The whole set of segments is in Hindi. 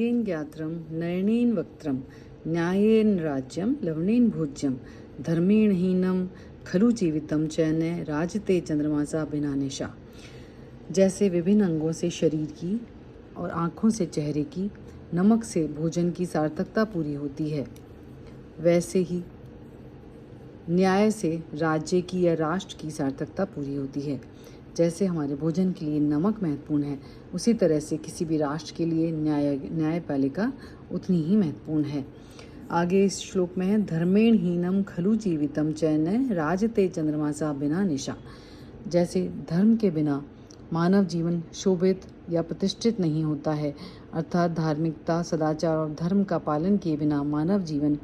येन ज्ञात्रं नयनेन वक्त्रं न्यायेन राज्यं लवणेन भोज्यं धर्मेण हीनं खलु जीवितं चैन राजते चंद्रमासा बिना निशा। जैसे विभिन्न अंगों से शरीर की और आँखों से चेहरे की, नमक से भोजन की सार्थकता पूरी होती है, वैसे ही न्याय से राज्य की या राष्ट्र की सार्थकता पूरी होती है। जैसे हमारे भोजन के लिए नमक महत्वपूर्ण है, उसी तरह से किसी भी राष्ट्र के लिए न्यायपालिका उतनी ही महत्वपूर्ण है। आगे इस श्लोक में है, धर्मेण हीनम खलु जीवितम चैन राजते चंद्रमासा बिना निशा। जैसे धर्म के बिना मानव जीवन शोभित या प्रतिष्ठित नहीं होता है, अर्थात धार्मिकता, सदाचार और धर्म का पालन किए बिना मानव जीवन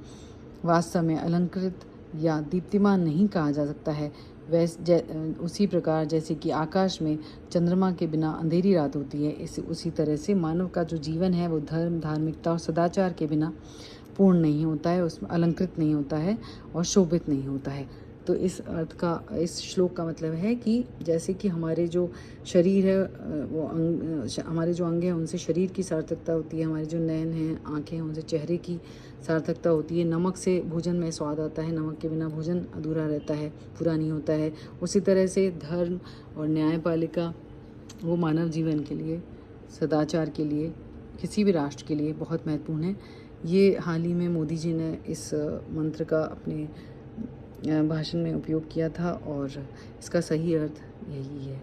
वास्तव में अलंकृत या दीप्तिमान नहीं कहा जा सकता है। उसी प्रकार जैसे कि आकाश में चंद्रमा के बिना अंधेरी रात होती है, उसी तरह से मानव का जो जीवन है वो धर्म, धार्मिकता और सदाचार के बिना पूर्ण नहीं होता है, उसमें अलंकृत नहीं होता है और शोभित नहीं होता है। तो इस श्लोक का मतलब है कि जैसे कि हमारे जो शरीर है वो हमारे जो अंग हैं उनसे शरीर की सार्थकता होती है, हमारे जो नयन हैं, आँखें हैं, उनसे चेहरे की सार्थकता होती है। नमक से भोजन में स्वाद आता है, नमक के बिना भोजन अधूरा रहता है, पूरा नहीं होता है। उसी तरह से धर्म और न्यायपालिका वो मानव जीवन के लिए, सदाचार के लिए, किसी भी राष्ट्र के लिए बहुत महत्वपूर्ण है। ये हाल ही में मोदी जी ने इस मंत्र का अपने भाषण में उपयोग किया था और इसका सही अर्थ यही है।